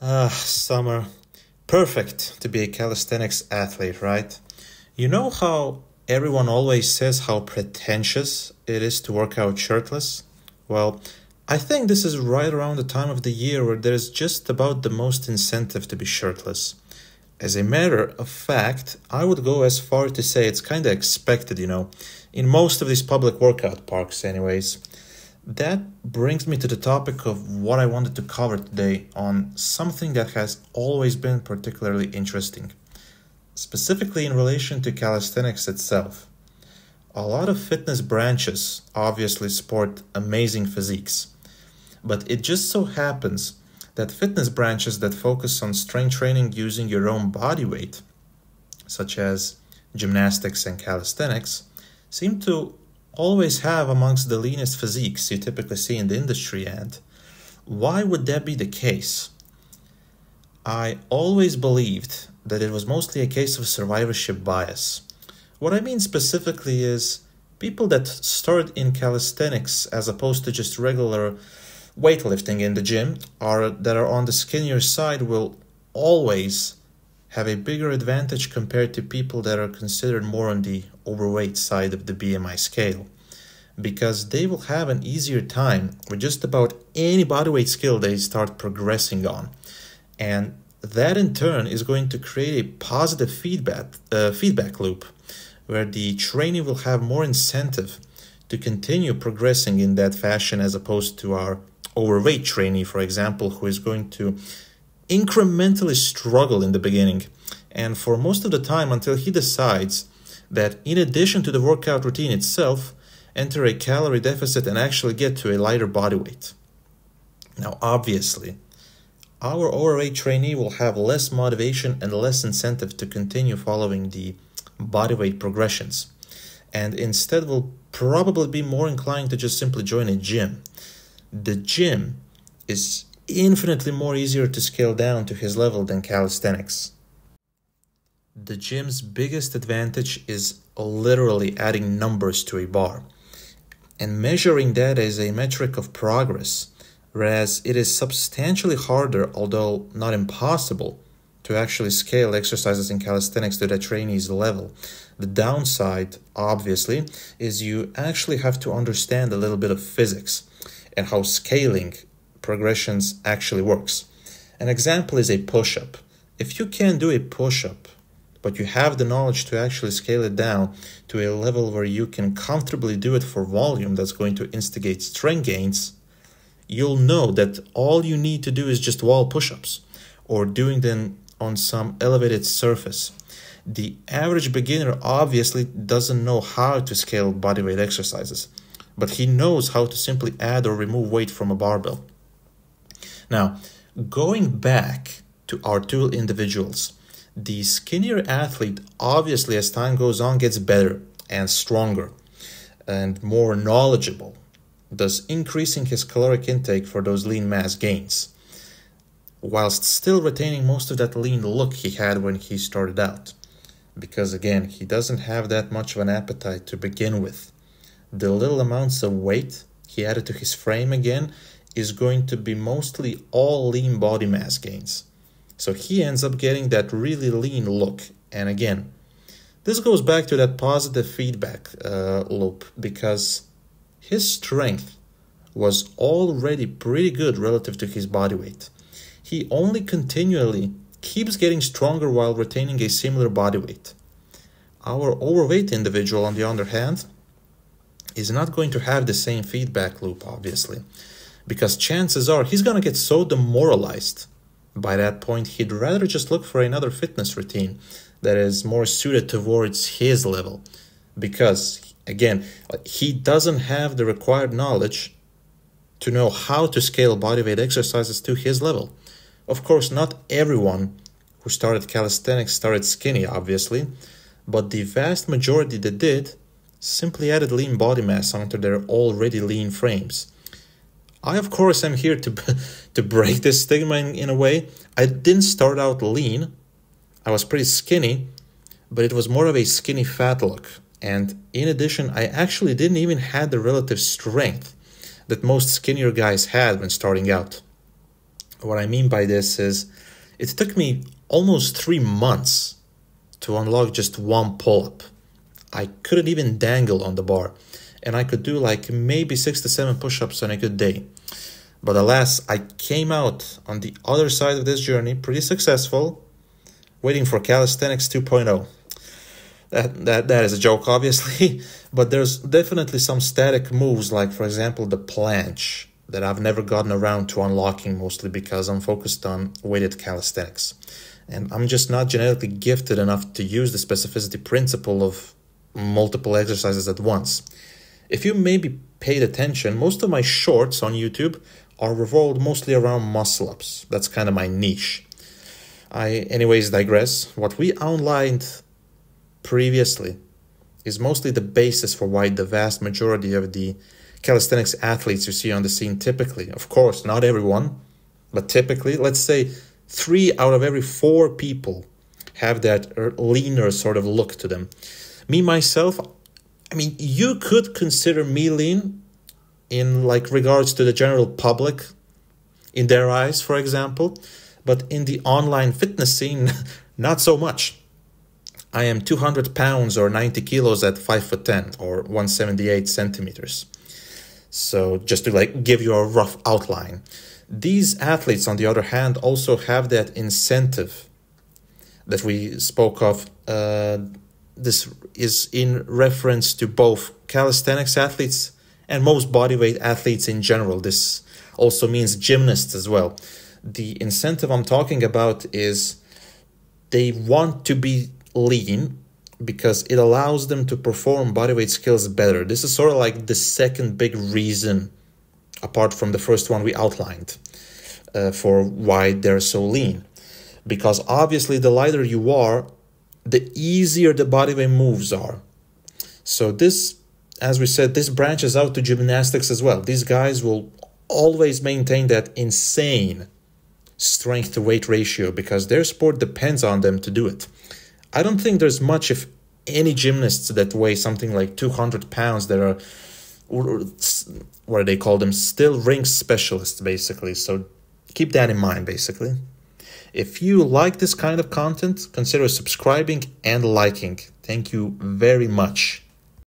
Summer. Perfect to be a calisthenics athlete, right? You know how everyone always says how pretentious it is to work out shirtless? Well, I think this is right around the time of the year where there's just about the most incentive to be shirtless. As a matter of fact, I would go as far to say it's kinda expected, in most of these public workout parks, anyways. That brings me to the topic of what I wanted to cover today on something that has always been particularly interesting, specifically in relation to calisthenics itself. A lot of fitness branches obviously sport amazing physiques, but it just so happens that fitness branches that focus on strength training using your own body weight, such as gymnastics and calisthenics, seem to always have amongst the leanest physiques you typically see in the industry. And why would that be the case? I always believed that it was mostly a case of survivorship bias. What I mean specifically is people that start in calisthenics as opposed to just regular weightlifting in the gym or that are on the skinnier side will always have a bigger advantage compared to people that are considered more on the overweight side of the BMI scale, because they will have an easier time with just about any bodyweight skill they start progressing on. And that in turn is going to create a positive feedback loop where the trainee will have more incentive to continue progressing in that fashion as opposed to our overweight trainee, for example, who is going to incrementally struggle in the beginning and for most of the time until he decides that in addition to the workout routine itself, enter a calorie deficit and actually get to a lighter body weight. Now, obviously, our overweight trainee will have less motivation and less incentive to continue following the bodyweight progressions, and instead will probably be more inclined to just simply join a gym. The gym is infinitely more easier to scale down to his level than calisthenics. The gym's biggest advantage is literally adding numbers to a bar and measuring that as a metric of progress, whereas it is substantially harder, although not impossible, to actually scale exercises in calisthenics to the trainee's level. The downside, obviously, is you actually have to understand a little bit of physics and how scaling progressions actually works. An example is a push-up. If you can do a push-up, but you have the knowledge to actually scale it down to a level where you can comfortably do it for volume that's going to instigate strength gains, you'll know that all you need to do is just wall push-ups or doing them on some elevated surface. The average beginner obviously doesn't know how to scale bodyweight exercises, but he knows how to simply add or remove weight from a barbell. Now, going back to our two individuals, the skinnier athlete obviously as time goes on gets better and stronger and more knowledgeable, thus increasing his caloric intake for those lean mass gains, whilst still retaining most of that lean look he had when he started out. Because again, he doesn't have that much of an appetite to begin with. The little amounts of weight he added to his frame again is going to be mostly all lean body mass gains. So he ends up getting that really lean look. And again, this goes back to that positive feedback loop, because his strength was already pretty good relative to his body weight. He only continually keeps getting stronger while retaining a similar body weight. Our overweight individual, on the other hand, is not going to have the same feedback loop, obviously, because chances are he's going to get so demoralized by that point, he'd rather just look for another fitness routine that is more suited towards his level. Because, again, he doesn't have the required knowledge to know how to scale bodyweight exercises to his level. Of course, not everyone who started calisthenics started skinny, obviously, but the vast majority that did simply added lean body mass onto their already lean frames. I, of course, am here to break this stigma in a way. I didn't start out lean. I was pretty skinny, but it was more of a skinny fat look. And in addition, I actually didn't even have the relative strength that most skinnier guys had when starting out. What I mean by this is it took me almost 3 months to unlock just one pull-up. I couldn't even dangle on the bar, and I could do like maybe 6 to 7 push-ups on a good day. But alas, I came out on the other side of this journey pretty successful, waiting for Calisthenics 2.0. That is a joke, obviously, but there's definitely some static moves, like for example the planche, that I've never gotten around to unlocking, mostly because I'm focused on weighted calisthenics. And I'm just not genetically gifted enough to use the specificity principle of multiple exercises at once. If you maybe paid attention, most of my shorts on YouTube are revolved mostly around muscle-ups. That's kind of my niche. I anyways digress. What we outlined previously is mostly the basis for why the vast majority of the calisthenics athletes you see on the scene typically, of course, not everyone, but typically, let's say 3 out of every 4 people have that leaner sort of look to them. Me, myself, I mean, you could consider me lean in like regards to the general public, in their eyes, for example, but in the online fitness scene, not so much. I am 200 pounds or 90 kilos at 5'10" or 178 centimeters. So just to like give you a rough outline. These athletes, on the other hand, also have that incentive that we spoke of. This is in reference to both calisthenics athletes and most bodyweight athletes in general. This also means gymnasts as well. The incentive I'm talking about is they want to be lean because it allows them to perform bodyweight skills better. This is sort of like the second big reason, apart from the first one we outlined, for why they're so lean. Because obviously the lighter you are, the easier the bodyweight moves are. So this, as we said, this branches out to gymnastics as well. These guys will always maintain that insane strength to weight ratio because their sport depends on them to do it. I don't think there's much, if any, gymnasts that weigh something like 200 pounds that are, what do they call them, still ring specialists, basically. So keep that in mind, basically. If you like this kind of content, consider subscribing and liking. Thank you very much.